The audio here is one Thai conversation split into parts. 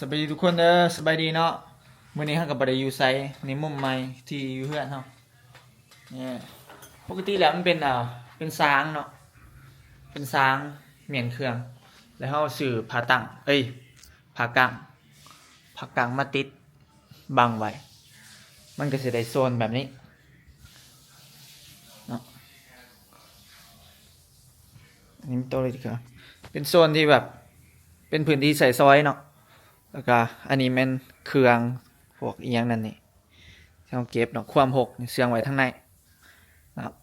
สบายดีทุกคนสบายดีเนาะมื้อนี้เฮาก็บ่ได้อยู่ไสนี่มุมใหม่ที่อยู่เฮือนเฮาเนี่ยปกติแล้วมันเป็นเป็นสางเนาะเป็นสางเหมียนเครื่องแล้วเฮาซื้อผ้าตั้งผ้ากางผ้ากางมาติดบังไว้มันก็สิได้โซนแบบนี้เนาะอันนี้มันโตเลยดีกว่าเป็นโซนที่แบบเป็นพื้นที่ใส่ซอยเนาะแล้วก็อันนี้มันเครื่องพวกอีหยังนั่นนี่ที่เราเก็บเนาะความหกเสื่องไว้ทั้งในนะครับ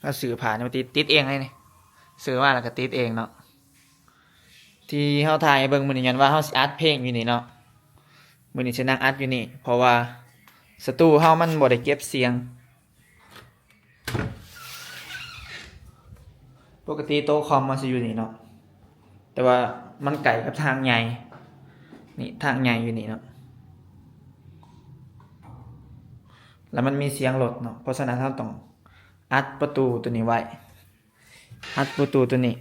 ก็สื่อผ่านมาติดเองเลยนี่สื่อว่าแล้วก็ติดเองเนาะที่เฮาถ่ายเบิ่งมื้อนี้ยันว่าเฮาสิอัดเพลงอยู่นี่เนาะมื้อนี้สินั่งอัดอยู่นี่เพราะว่าสตูเฮามันบ่ได้เก็บเสียงปกติโต๊ะคอมมันสิอยู่นี่เนาะแต่ว่ามันไกลกับทางใหญ่นี่ทางใหญ่อยู่นี่เนาะแล้วมันมีเสียงรถเนาะเพราะฉะนั้นเราต้องอัดประตูตัวนี้ไว้อัดประตูตัวนี้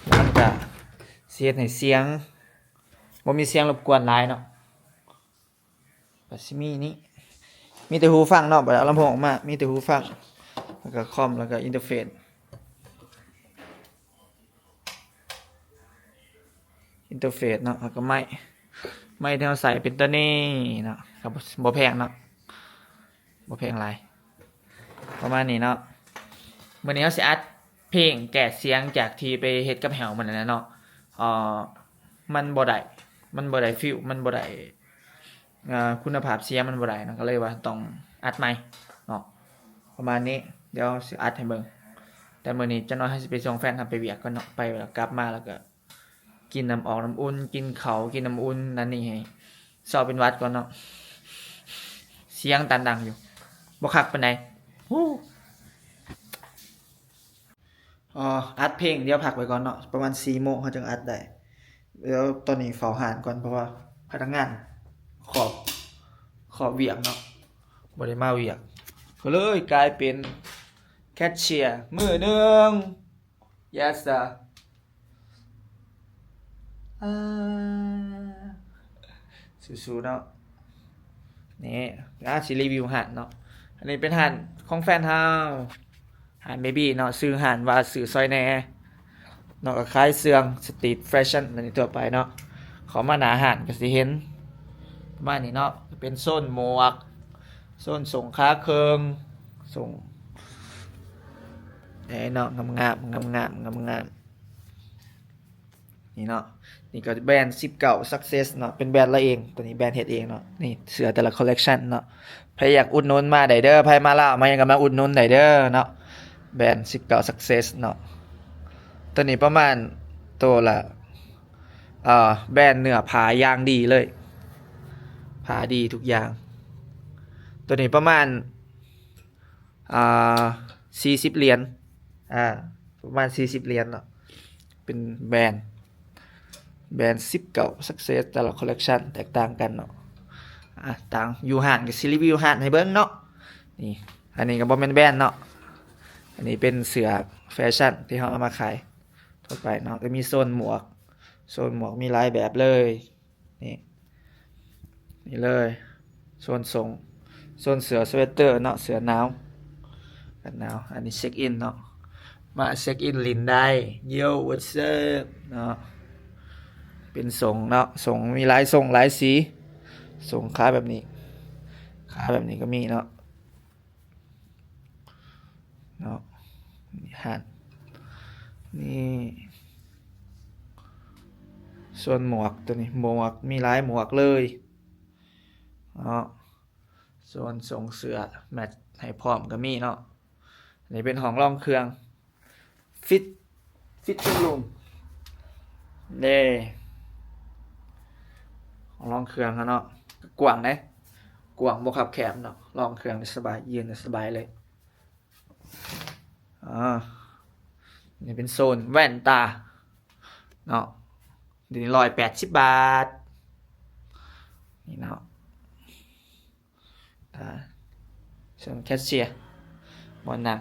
แล้วมันจะเสียให้เสียงบ่มีเสียงรบกวนหลายเนาะก็สิมีนี่มีแต่หูฟังเนาะบ่ได้เอาลำโพงออกมามีแต่หูฟังแล้วก็คอมแล้วก็อินเทอร์เฟซเนาะแล้วก็ไม้ที่เราใส่เป็นตัวนี้เนาะครับบ่แพงเนาะบ่แพงหลายประมาณนี้เนาะมื้อนี้เราสิอัดเพลงแกะเสียงจากที่ไปเฮ็ดกับแหวมันนั่นแหละเนาะเอ่อมันบ่ได้ฟีลมันบ่ได้คุณภาพเสียงมันบ่ได้เนาะก็เลยว่าต้องอัดใหม่เนาะประมาณนี้เดี๋ยวสิอัดให้เบิ่งแต่มื้อนี้จักหน่อยเราสิไปส่งแฟนทำไปเวียกก่อนเนาะไปแล้วกลับมาแล้วก็กินน้ำออกน้ำอุ่นกินข้าวกินน้ำอุ่นนั่นนี่ให้สอบเป็นหวัดก่อนเนาะเสียงตันดังอยู่บ่คักปานใดอัดเพลงเดี๋ยวพักไว้ก่อนเนาะประมาณ4 โมงเขาจึงอัดได้เดี๋ยวตอนนี้เฝ้าหานก่อนเพราะว่าพนักงานขอบเวียกเนาะบ่ได้มาเวียกก็เลยกลายเป็นแคชเชียร์มื้อนึง yes sir สู้ๆเนาะนี่สิรีวิวหานเนาะอันนี้เป็นหานของแฟนเฮาหานเบบี้เนาะซื้อหานว่าซื้อซอยแหน่เนาะก็ขายเสื้อสตรีทแฟชั่นอันนี้ทั่วไปเนาะเขามาหน้าหานก็สิเห็นประมาณนี้เนาะเป็นโซนหมวกโซนส่งค้าเครื่องส่งเนาะงามนี่เนาะนี่ก็แบรนด์19 Success เนาะเป็นแบรนด์ละเองตัวนี้แบรนด์เฮ็ดเองเนาะนี่เสื้อแต่ละคอลเลกชันเนาะใครอยากอุดหนุนมาได้เด้อใครมาลาวมายังก็มาอุดหนุนได้เด้อเนาะแบรนด์19 Success เนาะตัวนี้ประมาณตัวละแบรนด์เนื้อผ้าอย่างดีเลยผ้าดีทุกอย่างตัวนี้ประมาณ40 เหรียญประมาณ40 เหรียญเนาะเป็นแบรนด์19 Success แต่ละคอลเลกชันแตกต่างกันเนาะต่างอยู่ห่างกับซีรีส์วิวห่างให้เบิ่งเนาะนี่อันนี้ก็บ่แม่นแบรนด์เนาะอันนี้เป็นเสื้อแฟชั่นที่เขาเอามาขายทั่วไปเนาะก็มีโซนหมวกมีหลายแบบเลยนี่เลยโซนเสื้อสเวตเตอร์เนาะเสื้อหนาวกันหนาวอันนี้เช็คอินเนาะมาเช็คอินลินได้โย่ what's up เนาะเป็นเนาะมีหลายสีขาแบบนี้ก็มีเนาะหันนี่ส่วนหมวกตัวนี้หมวกมีหลายหมวกเลยเนาะส่วนเสื้อแมทให้พร้อมก็มีเนาะอันนี้เป็นของรองเครื่องฟิตติ้งรูมของรองเครื่องเนาะกว้างนะกว้างบ่คับแคบเนาะรองเครื่องสบายยืนสบายเลยนี่เป็นโซนแว่นตาเนาะเดี๋ยวนี้180 บาทนี่เนาะส่วนแคชเชียร์บนนั่ง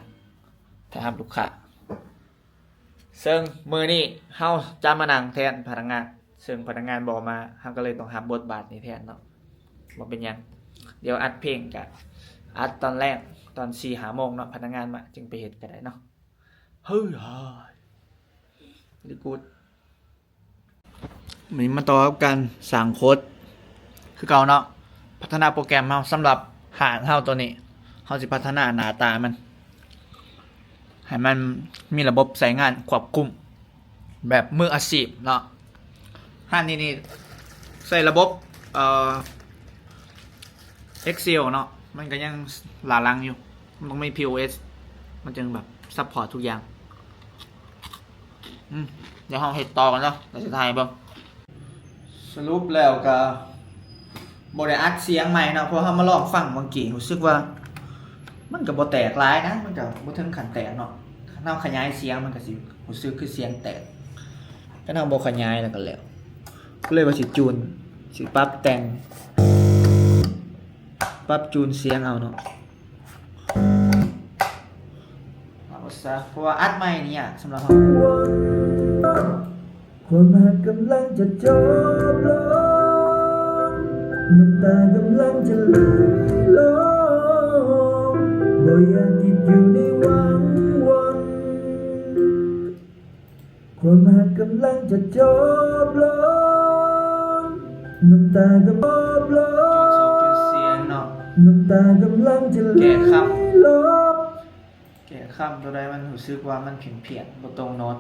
ถามลูกค้าซึ่งมือนี้เฮาจะมานั่งแทนพนักงาน ซึ่งพนักงานบอกมาเราก็เลยต้องรับบทบาทนี้แทนเนาะบ่เป็นหยังเดี๋ยวอัดเพลงกะอัดตอนแรกตอน4-5โมงเนาะพนักงานมาจึงไปเฮ็ดก็ได้เนาะเฮ้ยดีกูดวันนี้มาต่อกับการสร้างโค้ดคือเก่าเนาะพัฒนาโปรแกรมเฮาสำหรับหางเฮาตัวนี้เฮาสิพัฒนาหน้าตามันให้มันมีระบบใช้งานควบคุมแบบมืออาชีพเนาะห้านนี่ใส่ระบบExcel เนาะมันก็ยังหลาลังอยู่มันต้องมี POS มันจึงแบบซัพพอร์ตทุกอย่างเดี๋ยวเราเฮ็ดต่อกันเนาะเดี๋ยวจะถ่ายเบิ่งสรุปแล้วก็บ่ได้อัดเสียงใหม่เนาะเพราะเรามาลองฟังเมื่อกี้รู้สึกว่ามันก็บ่แตกหลายนะมันก็บ่ถึงขั้นแตกเนาะถ้าเราขยายเสียงมันก็สิรู้สึกคือเสียงแตกก็เราบ่ขยายแล้วก็แล้วก็เลยว่าสิจูนสิปรับแต่งปรับจูนเสียงเอาเนาะเอาซะเพราะว่าอัดใหม่นี่สำหรับเราความหักกำลังจะจบลงน้ำตากำลังจะไหลลงบ่อยากติดอยู่ในวังวนความหักกำลังจะจบลงน้ำตากำลังลงเสียงเนาะน้ำตากำลังจะไหลลงแก่คำตัวใดมันรู้สึกว่ามันเพี้ยนบ่ตรงโน้ต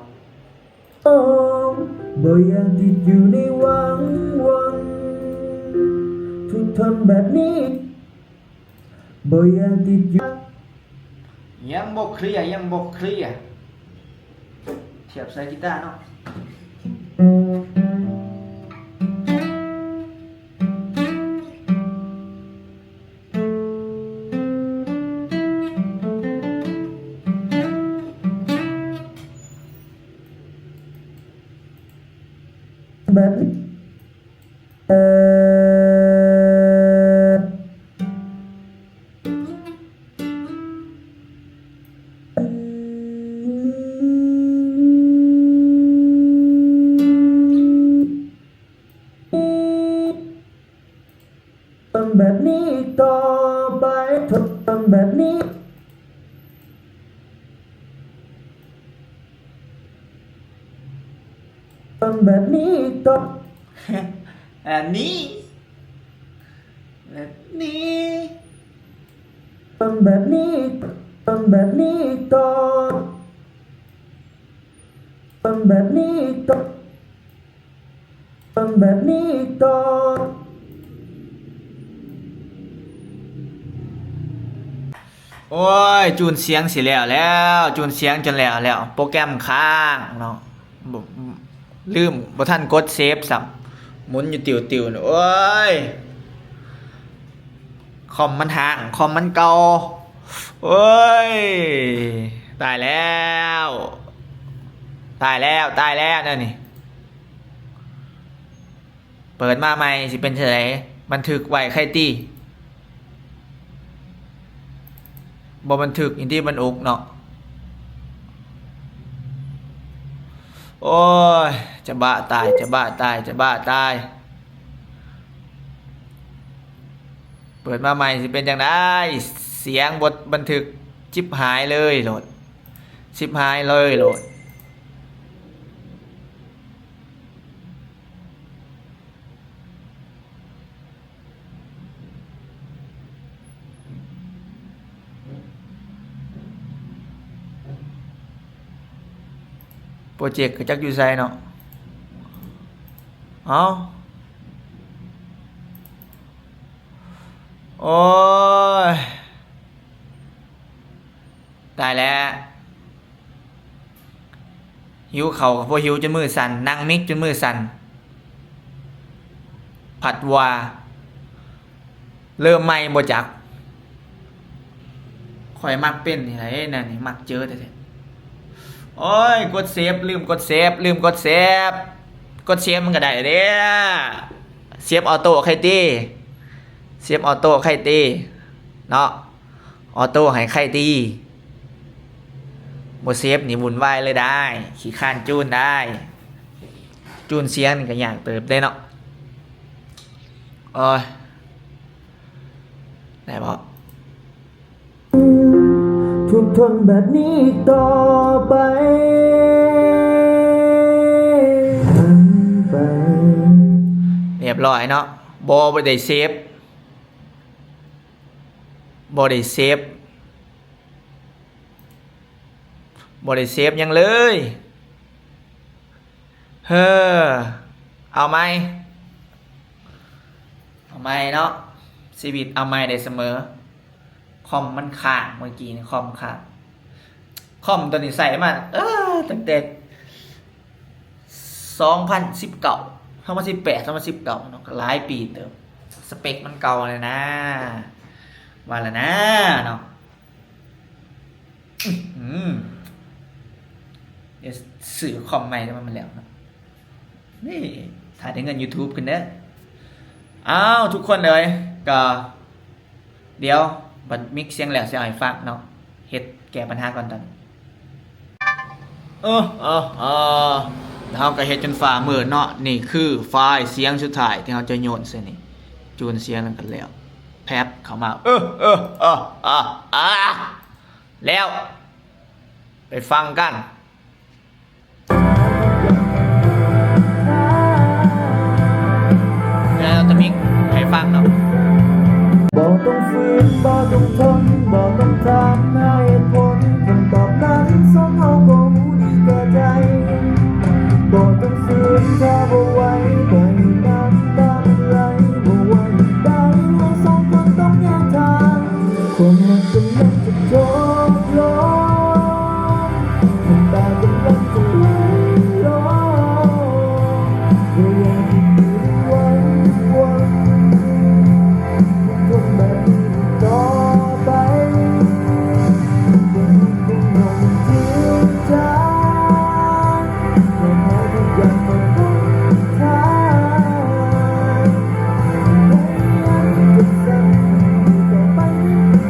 บ่อยากติดอยู่ในวังวนทุกทนแบบนี้บ่อยากติดอยู่ยังบ่เคลียร์เทียบใส่กีตาร์เนาะแบบนี้ทนแบบนี้ต่อไปทนแบบนี้ทนแบบนี้ต่ออันนี้แบบนี้ทนแบบนี้ต่อทนแบบนี้ต่อทนแบบนี้ต่อโอ้ยจูนเสียงสิแล้วจูนเสียงจนแล้วโปรแกรมค้างเนาะลืมบ่ทันกดเซฟซ้ำหมุนอยู่ติวๆโอ้ยคอมมันห่างคอมมันเก่าโอ้ยตายแล้วนั่นนี่เปิดมาใหม่สิเป็นไงบันทึกไว้ใครตีบ่บันทึกอินที่มันอุกเนาะโอ้ยจะบ้าตายเปิดมาใหม่สิเป็นจังได๋เสียงบทบันทึกชิบหายเลยโหลดโปรเจกต์ก็จักอยู่ไสเนาะเอ้าโอ้ยตายแล้วหิวเข่าพอหิวจนมือสั่นนั่งมิกจนมือสั่นผัดว่าเริ่มใหม่บ่จักข่อยมักเป็นนี่แหละนั่นนี่มักเจอแท้ๆโอ้ยกดเซฟลืมกดเซฟมันก็ได้เด้เซฟออโต้ใครตีเนาะออโต้ให้ใครตีบ่เซฟนี่วุ่นวายเลยได้ขี้ข้านจูนได้ จูนเสียงนี่ก็ยากเติบได้เนาะโอ้ยได้บ่ทุกทนแบบนี้ต่อไปเรียบร้อยเนาะบ่ได้เซฟบ่ได้เซฟบ่ได้เซฟยังเลยเฮ้อเอาไหมเนาะชีวิตเอาไหมได้เสมอคอมมันค้างเมื่อกี้นี่คอมค้างคอมตัวนี้ใส่มาตั้งแต่2019 2018 2019เนาะก็หลายปีเติมสเปคมันเก่าเลยนะว่าแล้วนะเนาะเดี๋ยวสื่อคอมใหม่มันแล้วเนาะนี่ถ่ายได้เงิน YouTube กันเด้ออ้าวทุกคนเลยก็เดี๋ยวบัดมิกเสียงแล้วสิเอาให้ฟังเนาะเฮ็ดแก้ปัญหาก่อนตอนแล้วเราก็เฮ็ดจนฟ้ามืดเนาะนี่คือไฟล์เสียงสุดท้ายที่เราจะโยนใส่นี่จูนเสียงกันแล้วแพทเข้ามาแล้วไปฟังกันแล้วจะมิกให้ฟังเนาะบ่ต้องฝืนบ่ต้องทนบ่ต้องถามหาเหตุผลคำตอบนั้นสองเฮาก็รู้ดีแก่ใจบ่ต้องฝืนถ้าบ่ไหวบ่ให้น้ำตาไหลบ่ว่าอย่างใดเราสองคนต้องแยกทางความรักกำลังจะจบลงน้ำตากำลังจะไหลลงก็ยังคิดอยู่วันทนแบบนี้ต่อไปยังคงยอมทิ้งใจแต่แม้ทุกอย่างมันคงท้ายจะสั่งต่อไป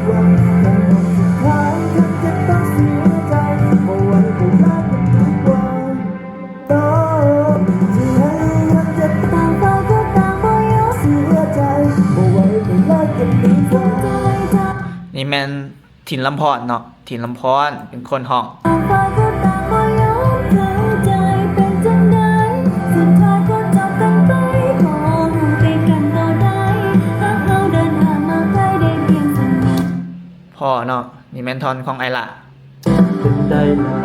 วันแต่วันสุดท้ายฉันจะต้องเสียใจบ่ไหวก็ลากันดีกว่าต่อที่ให้ยังเจ็บต่างฝ่ายก็ต่างบ่ยอมเสียใจบ่ไหวก็ลากันดีกว่า นี่แมนถิ่นลำพอนเนาะถิ่นลำพอนเป็นคนห้องต่างฝ่ายก็ต่างบ่ยอมเข้าใจเป็นจังใดสุดท้ายก็จบกันไปขอรู้ไปกันต่อได้หากเราเดินทางมาใกล้ได้เพียงสัญญา พ่อเนาะนี่แมนทอนของไอละ เป็นได้ละ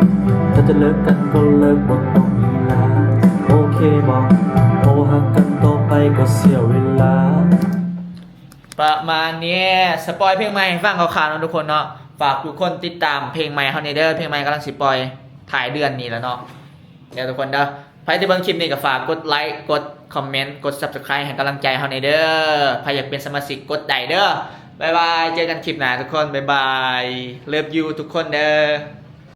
ถ้าจะเลิกกันก็เลิกบ่ต้องมีลาโอเคบอกโอหักกันต่อไปก็เสียเวลาประมาณนี้สปอยเพลงใหม่ฟังข่าวๆนะทุกคนเนาะฝากทุกคนติดตามเพลงใหม่เฮานี่เด้อเพลงใหม่กำลังสิปล่อยถ่ายเดือนนี้แล้วเนาะเดี๋ยวทุกคนเด้อใครที่เบิ่งคลิปนี้ก็ฝากกดไลค์กดคอมเมนต์กด Subscribe ให้กำลังใจเฮานี่เด้อใครอยากเป็นสมาชิกกดได้เด้อบ๊ายบายเจอกันคลิปหน้าทุกคนบ๊ายบายเลิฟยูทุกคนเด้อ